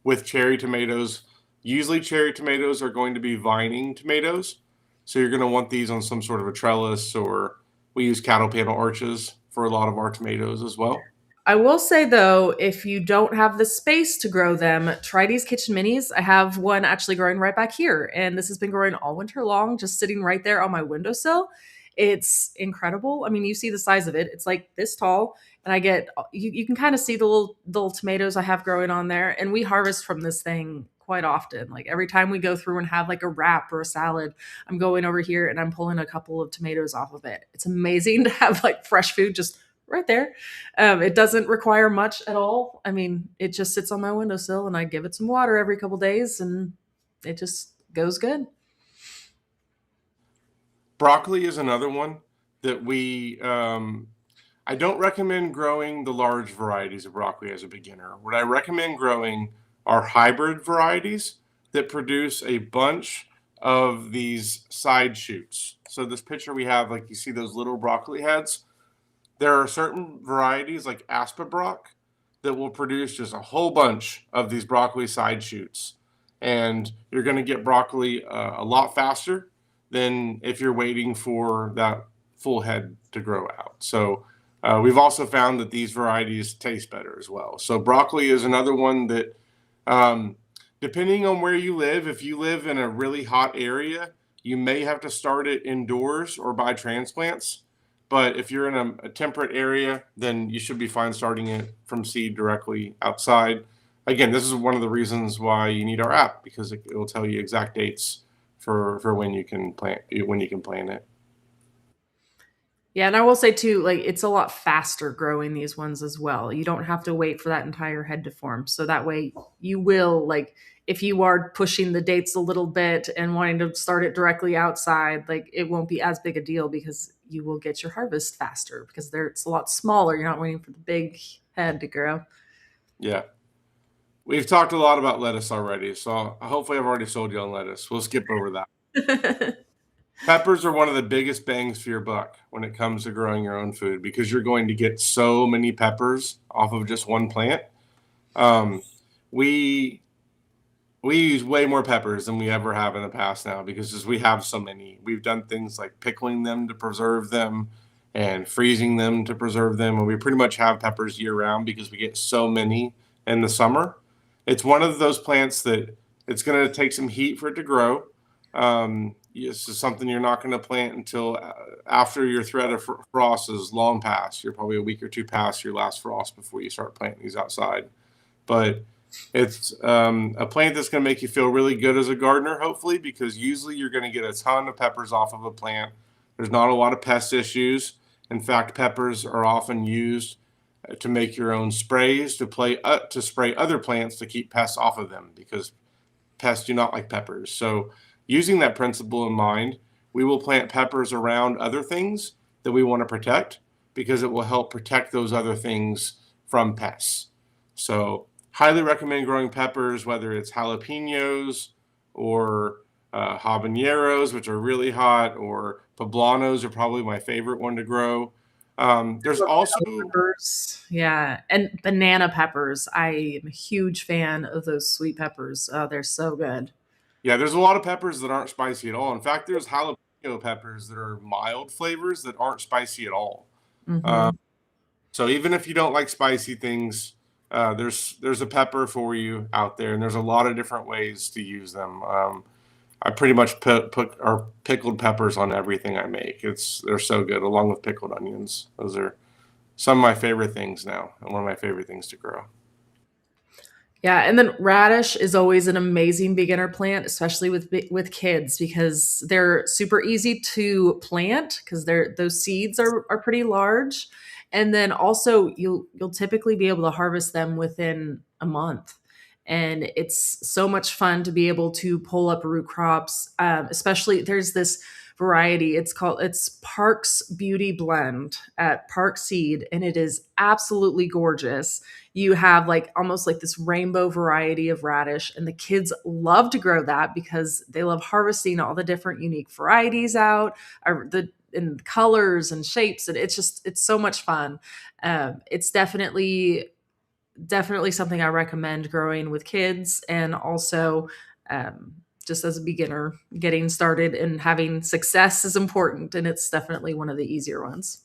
with cherry tomatoes. Usually, cherry tomatoes are going to be vining tomatoes. So you're going to want these on some sort of a trellis, or we use cattle panel arches for a lot of our tomatoes as well. I will say though, if you don't have the space to grow them, try these kitchen minis. I have one actually growing right back here, and this has been growing all winter long, just sitting right there on my windowsill. It's incredible. I mean, you see the size of it. It's like this tall, and I get you can kind of see the little tomatoes I have growing on there, and we harvest from this thing quite often. Like every time we go through and have like a wrap or a salad, I'm going over here and I'm pulling a couple of tomatoes off of it. It's amazing to have like fresh food just right there. It doesn't require much at all. I mean, it just sits on my windowsill and I give it some water every couple days and it just goes good. Broccoli is another one that I don't recommend growing the large varieties of broccoli as a beginner. What I recommend growing are hybrid varieties that produce a bunch of these side shoots. So this picture we have, like you see those little broccoli heads. There are certain varieties like Aspabroc that will produce just a whole bunch of these broccoli side shoots. And you're going to get broccoli a lot faster than if you're waiting for that full head to grow out. So we've also found that these varieties taste better as well. So broccoli is another one that, um, depending on where you live, if you live in a really hot area, you may have to start it indoors or by transplants. But if you're in a temperate area, then you should be fine starting it from seed directly outside. Again, this is one of the reasons why you need our app, because it will tell you exact dates for when you can plant it. Yeah, and I will say too, like it's a lot faster growing these ones as well. You don't have to wait for that entire head to form. So that way you will like if you are pushing the dates a little bit and wanting to start it directly outside, like it won't be as big a deal because you will get your harvest faster because it's a lot smaller. You're not waiting for the big head to grow. Yeah. We've talked a lot about lettuce already, so hopefully I've already sold you on lettuce. We'll skip over that. Peppers are one of the biggest bangs for your buck when it comes to growing your own food because you're going to get so many peppers off of just one plant. Um, we we use way more peppers than we ever have in the past now because as we have so many. We've done things like pickling them to preserve them and freezing them to preserve them, and we pretty much have peppers year round because we get so many in the summer. It's one of those plants that it's going to take some heat for it to grow. This is something you're not going to plant until after your threat of frost is long past. You're probably a week or two past your last frost before you start planting these outside. But it's a plant that's going to make you feel really good as a gardener, hopefully, because usually you're going to get a ton of peppers off of a plant. There's not a lot of pest issues. In fact, peppers are often used to make your own sprays to spray other plants to keep pests off of them because pests do not like peppers. So, using that principle in mind, we will plant peppers around other things that we want to protect because it will help protect those other things from pests. So, highly recommend growing peppers, whether it's jalapenos or habaneros, which are really hot, or poblanos are probably my favorite one to grow. There's also Bell peppers, yeah, and banana peppers. I am a huge fan of those sweet peppers. Oh, they're so good. Yeah, there's a lot of peppers that aren't spicy at all. In fact, there's jalapeno. peppers that are mild flavors that aren't spicy at all. Uh, Hmm. so even if you don't like spicy things, there's a pepper for you out there, and there's a lot of different ways to use them. I pretty much put our pickled peppers on everything I make. They're so good, along with pickled onions. Those are some of my favorite things now, and one of my favorite things to grow. Yeah, and then radish is always an amazing beginner plant, especially with kids because they're super easy to plant because those seeds are pretty large, and then also you'll typically be able to harvest them within a month, and it's so much fun to be able to pull up root crops. Especially there's this variety. It's Park's Beauty Blend at Park Seed, and it is absolutely gorgeous. You have like almost like this rainbow variety of radish, and the kids love to grow that because they love harvesting all the different unique varieties out, or the in colors and shapes, and it's so much fun. It's definitely something I recommend growing with kids, and also um, just as a beginner, getting started and having success is important, and it's definitely one of the easier ones.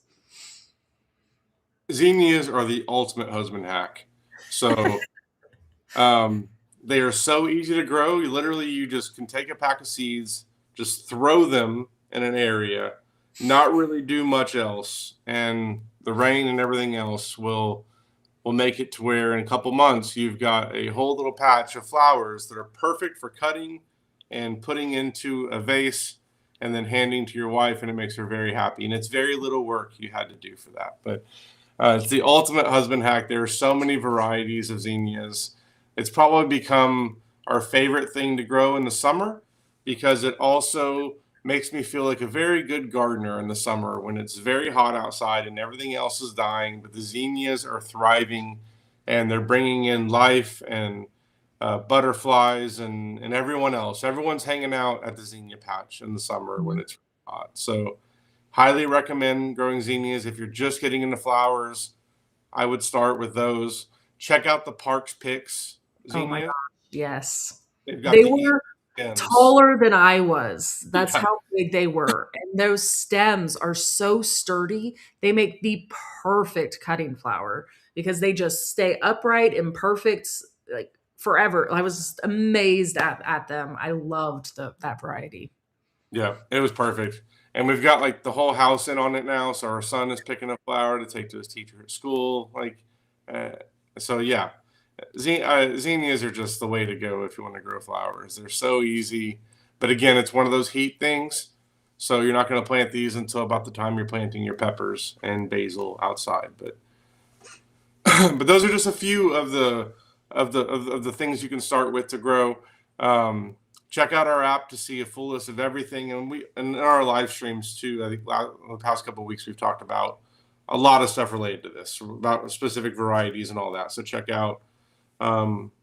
Zinnias are the ultimate husband hack. So um, they are so easy to grow. You just can take a pack of seeds, just throw them in an area, not really do much else, and the rain and everything else will make it to where in a couple months you've got a whole little patch of flowers that are perfect for cutting and putting into a vase and then handing to your wife, and it makes her very happy. And it's very little work you had to do for that, but it's the ultimate husband hack. There are so many varieties of zinnias. It's probably become our favorite thing to grow in the summer because it also makes me feel like a very good gardener in the summer when it's very hot outside and everything else is dying, but the zinnias are thriving and they're bringing in life and butterflies and everyone else. Everyone's hanging out at the zinnia patch in the summer when it's hot. So highly recommend growing zinnias. If you're just getting into flowers, I would start with those. Check out the Parks Picks Oh my zinnia. gosh, yes. They've got They the easy were stems. taller than I was. That's Yeah, how big they were. And those stems are so sturdy. They make the perfect cutting flower because they just stay upright and perfect like forever. I was just amazed at them. I loved that variety. yeah, it was perfect. And we've got like the whole house in on it now. So our son is picking a flower to take to his teacher at school. Uh, so yeah, zinnias are just the way to go if you want to grow flowers. They're so easy. But again, it's one of those heat things. So you're not going to plant these until about the time you're planting your peppers and basil outside. But but those are just a few of the things you can start with to grow. Um, Check out our app to see a full list of everything, and we and in our live streams too. I think the past couple of weeks we've talked about a lot of stuff related to this, about specific varieties and all that. So check out.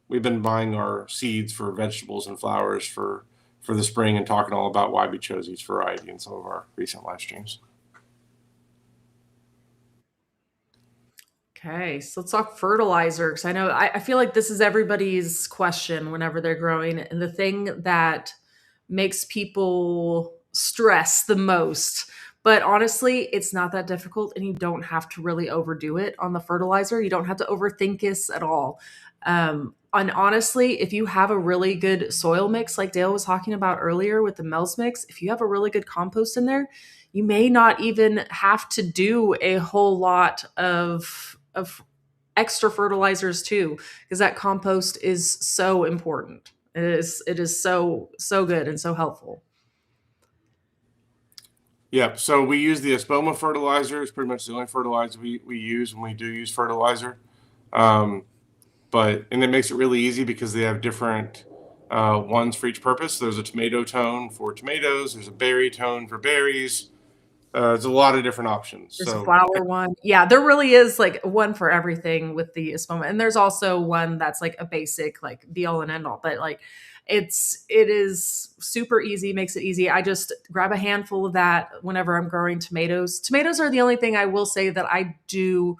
We've been buying our seeds for vegetables and flowers for the spring and talking all about why we chose each variety in some of our recent live streams. Okay, so let's talk fertilizer because I know I feel like this is everybody's question whenever they're growing. And the thing that makes people stress the most. But honestly, it's not that difficult and you don't have to really overdo it on the fertilizer. You don't have to overthink this at all. And honestly, if you have a really good soil mix, like Dale was talking about earlier with the Mel's mix, if you have a really good compost in there, you may not even have to do a whole lot of extra fertilizers too, because that compost is so important. It is so good and so helpful. Yeah, so we use the Espoma fertilizer. It's pretty much the only fertilizer we use when we do use fertilizer. Um, and it makes it really easy because they have different ones for each purpose. There's a tomato tone for tomatoes. There's a berry tone for berries. There's a lot of different options. There's a So flower one. Yeah, there really is like one for everything with the Espoma. And there's also one that's like a basic, like be all and end all. But like it is super easy, makes it easy. I just grab a handful of that whenever I'm growing tomatoes. Tomatoes are the only thing I will say that I do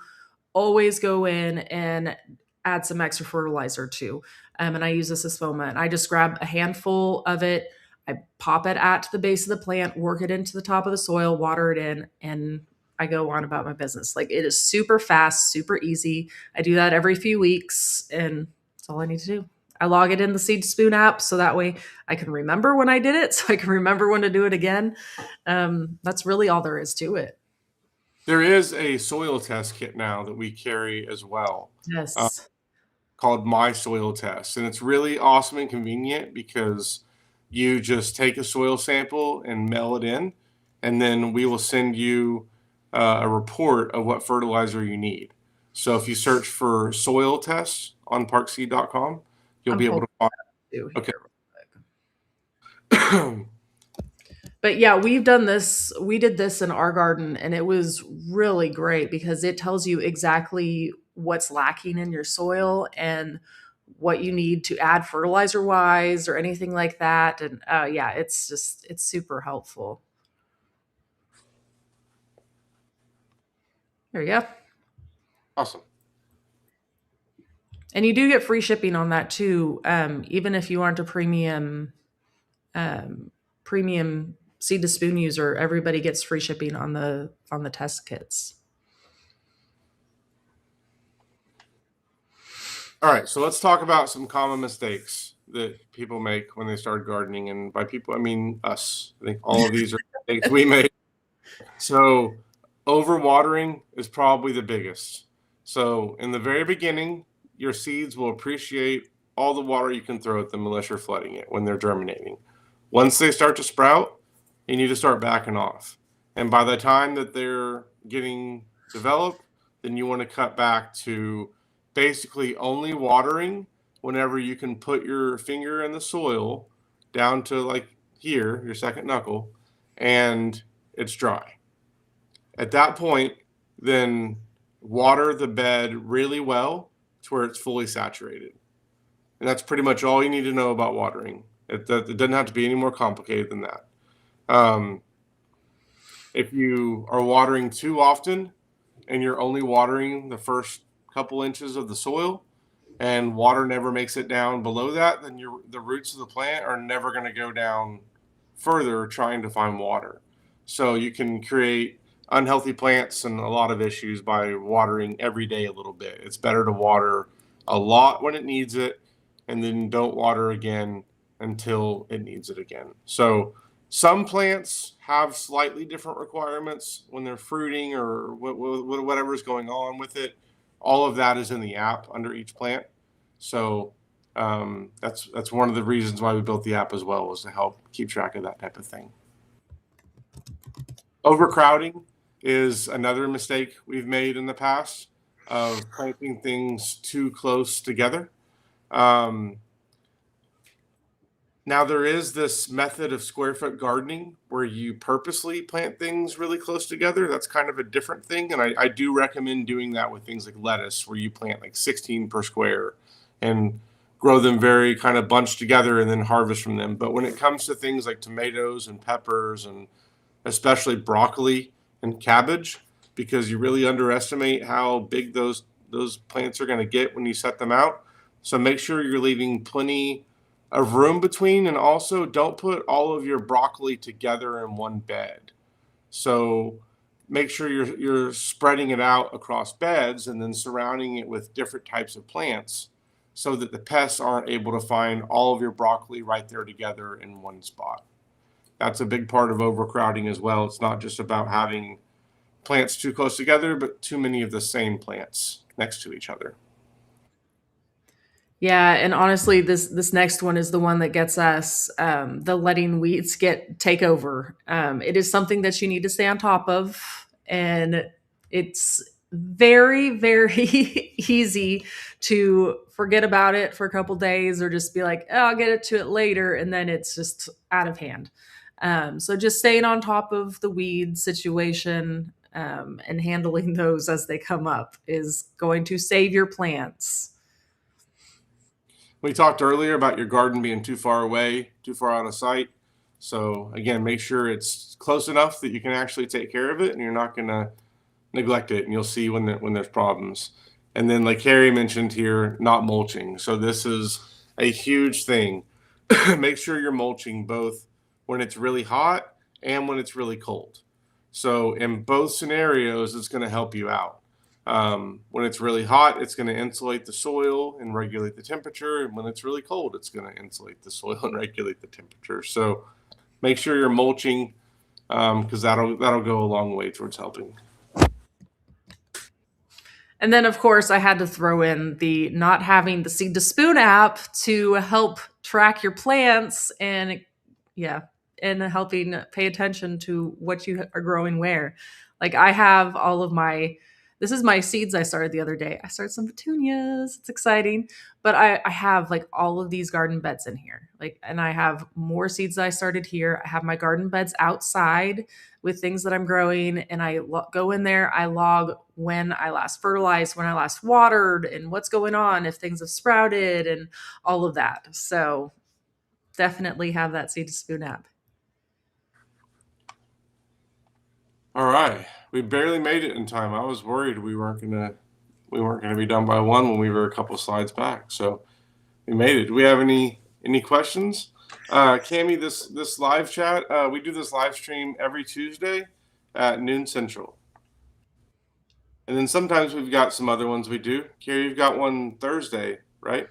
always go in and add some extra fertilizer to. And I use this as Espoma, and I just grab a handful of it. I pop it at the base of the plant, work it into the top of the soil, water it in, and I go on about my business. Like, it is super fast, super easy. I do that every few weeks, and that's all I need to do. I log it in the Seed Spoon app so that way I can remember when I did it, so I can remember when to do it again. That's really all there is to it. There is a soil test kit now that we carry as well, uh, Yes. called My Soil Test. And it's really awesome and convenient because you just take a soil sample and mail it in, and then we will send you a report of what fertilizer you need. So if you search for soil tests on parkseed.com, you'll I'm be able pulling to find. it too Okay. here. But yeah, we've done this. We did this in our garden, and it was really great because it tells you exactly what's lacking in your soil and what you need to add fertilizer wise or anything like that. And yeah, it's super helpful. There you go. Awesome. And you do get free shipping on that too, even if you aren't a um, premium seed to spoon user. Everybody gets free shipping on the test kits. All right, so let's talk about some common mistakes that people make when they start gardening. And by people, I mean us. I think all of these are mistakes we make. So, overwatering is probably the biggest. So, in the very beginning, your seeds will appreciate all the water you can throw at them unless you're flooding it when they're germinating. Once they start to sprout, you need to start backing off. And by the time that they're getting developed, then you want to cut back to basically only watering whenever you can put your finger in the soil down to like here, your second knuckle, and it's dry. At that point, then water the bed really well to where it's fully saturated. And that's pretty much all you need to know about watering. It doesn't have to be any more complicated than that. Um, if you are watering too often and you're only watering the first couple inches of the soil and water never makes it down below that, then the roots of the plant are never going to go down further trying to find water. So you can create unhealthy plants and a lot of issues by watering every day a little bit. It's better to water a lot when it needs it and then don't water again until it needs it again. So some plants have slightly different requirements when they're fruiting or whatever is going on with it. All of that is in the app under each plant. So that's one of the reasons why we built the app as well, was to help keep track of that type of thing. Overcrowding is another mistake we've made in the past, of planting things too close together. Um, Now, there is this method of square foot gardening where you purposely plant things really close together. That's kind of a different thing. And I do recommend doing that with things like lettuce, where you plant like 16 per square and grow them very kind of bunched together and then harvest from them. But when it comes to things like tomatoes and peppers and especially broccoli and cabbage, because you really underestimate how big those plants are going to get when you set them out. So make sure you're leaving plenty of room between, and also don't put all of your broccoli together in one bed. So make sure you're spreading it out across beds and then surrounding it with different types of plants so that the pests aren't able to find all of your broccoli right there together in one spot. That's a big part of overcrowding as well. It's not just about having plants too close together, but too many of the same plants next to each other. Yeah, and honestly, this next one is the one that gets us, the letting weeds get take over. It is something that you need to stay on top of, and it's very easy to forget about it for a couple days or just be like, oh, I'll get it to it later, and then it's just out of hand. So just staying on top of the weed situation, and handling those as they come up is going to save your plants. We talked earlier about your garden being too far away, too far out of sight. So again, make sure it's close enough that you can actually take care of it, and you're not going to neglect it. And you'll see when there's problems. And then, like Harry mentioned here, not mulching. So this is a huge thing. Make sure you're mulching both when it's really hot and when it's really cold. So in both scenarios, it's going to help you out. When it's really hot, it's going to insulate the soil and regulate the temperature. And when it's really cold, it's going to insulate the soil and regulate the temperature. So make sure you're mulching because that'll go a long way towards helping. And then, of course, I had to throw in the not having the Seed to Spoon app to help track your plants and, yeah, and helping pay attention to what you are growing where. Like, I have all of my, this is my seeds I started the other day. I started some petunias. It's exciting. But I have like all of these garden beds in here. Like, and I have more seeds that I started here. I have my garden beds outside with things that I'm growing, and I go in there. I log when I last fertilized, when I last watered, and what's going on, if things have sprouted, and all of that. So definitely have that Seed to Spoon app. All right, we barely made it in time. I was worried we weren't gonna be done by one when we were a couple slides back. So we made it. Do we have any questions? Cami, this live chat, we do this live stream every Tuesday at noon Central. And then sometimes we've got some other ones we do. Carrie, you've got one Thursday, right?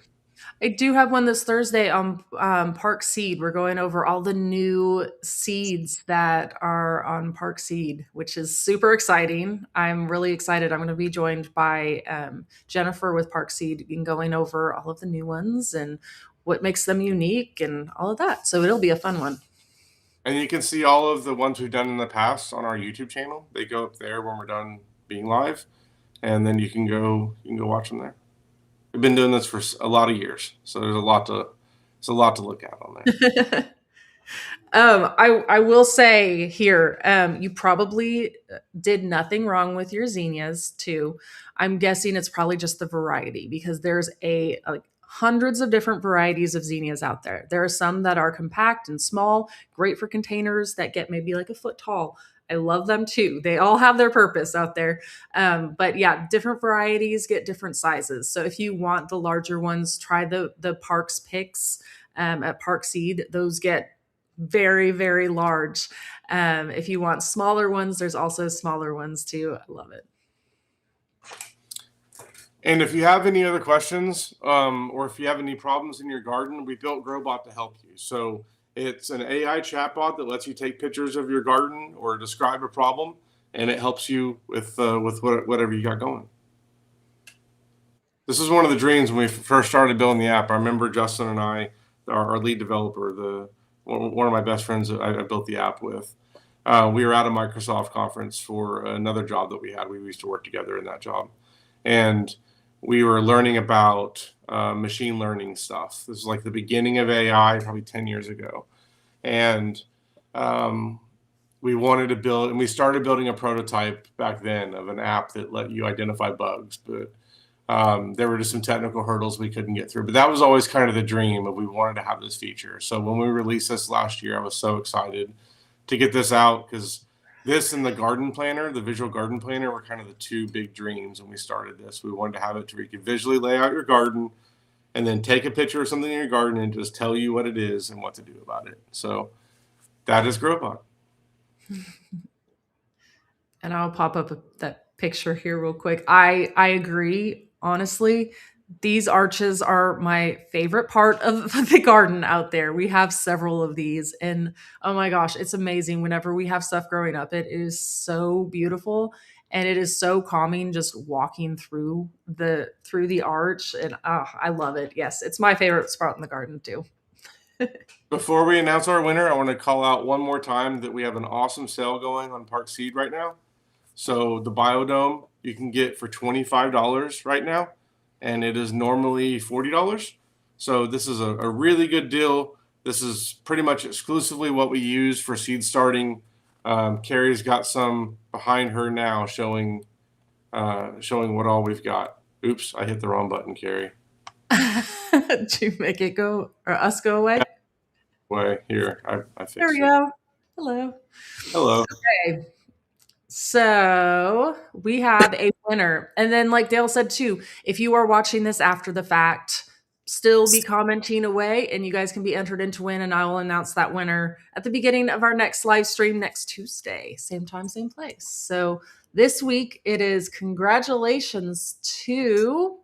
I do have one this Thursday on Park Seed. We're going over all the new seeds that are on Park Seed, which is super exciting. I'm really excited. I'm going to be joined by Jennifer with Park Seed and going over all of the new ones and what makes them unique and all of that. So it'll be a fun one. And you can see all of the ones we've done in the past on our YouTube channel. They go up there when we're done being live, and then you can go watch them there. We've been doing this for a lot of years, so there's a lot to look at on there. I will say here, you probably did nothing wrong with your zinnias too. I'm guessing it's probably just the variety because there's a like hundreds of different varieties of zinnias out there. There are some that are compact and small, great for containers that get maybe like a foot tall. I love them too. They all have their purpose out there. But yeah, different varieties get different sizes. So if you want the larger ones, try the Parks picks at Park Seed. Those get very, very large. If you want smaller ones, there's also smaller ones too. I love it. And if you have any other questions, or if you have any problems in your garden, we built Growbot to help you. So it's an AI chatbot that lets you take pictures of your garden or describe a problem, and it helps you with whatever you got going. This is one of the dreams when we first started building the app. I remember Justin and I, our lead developer, one of my best friends that I built the app with. We were at a Microsoft conference for another job that we had. We used to work together in that job, and we were learning about machine learning stuff. This is like the beginning of AI, probably 10 years ago, and we wanted to build, and we started building a prototype back then of an app that let you identify bugs, but there were just some technical hurdles we couldn't get through. But that was always kind of the dream of we wanted to have this feature. So when we released this last year, I was so excited to get this out because this and the garden planner, the visual garden planner, were kind of the two big dreams when we started this. We wanted to have it to where you could visually lay out your garden and then take a picture of something in your garden and just tell you what it is and what to do about it. So that is Growbot. And I'll pop up that picture here real quick. I agree. Honestly, these arches are my favorite part of the garden out there. We have several of these, and oh my gosh, it's amazing. Whenever we have stuff growing up, it is so beautiful, and it is so calming just walking through the arch. And I love it. Yes, it's my favorite spot in the garden too. Before we announce our winner, I want to call out one more time that we have an awesome sale going on Park Seed right now. So the Biodome you can get for $25 right now, and it is normally $40. So this is a really good deal. This is pretty much exclusively what we use for seed starting. Carrie's got some behind her now showing what all we've got. Oops, I hit the wrong button, Carrie. Did you make it go or us go away? Way here, I There fixed we it. go. Hello. Hello. Okay. So we have a winner. And then, like Dale said too, if you are watching this after the fact, still be commenting away, and you guys can be entered in to win, and I will announce that winner at the beginning of our next live stream next Tuesday, same time, same place. So this week it is congratulations to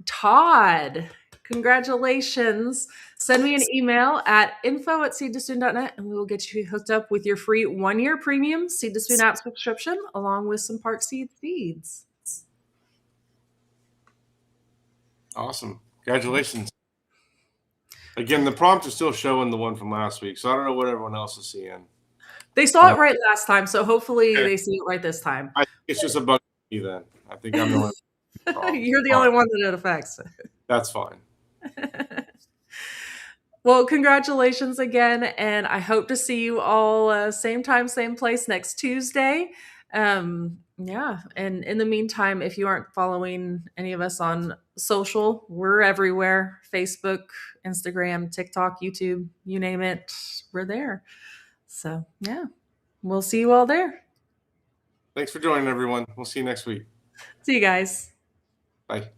Todd. Congratulations. Send me an email at info@seedtospoon.net and we will get you hooked up with your free 1-year premium Seed to Spoon app subscription along with some Park Seed seeds. Awesome. Congratulations. Again, the prompt is still showing the one from last week, so I don't know what everyone else is seeing. They saw it right last time, so hopefully Okay. they see it right this time. I think it's just a bug for me then. I think I'm the one. You're the only one that it affects. That's fine. Well, congratulations again, and I hope to see you all same time, same place next Tuesday. Yeah, and in the meantime, if you aren't following any of us on social, we're everywhere: Facebook, Instagram, TikTok, YouTube, you name it, we're there. So yeah, we'll see you all there. Thanks for joining, everyone. We'll see you next week. See you guys. Bye.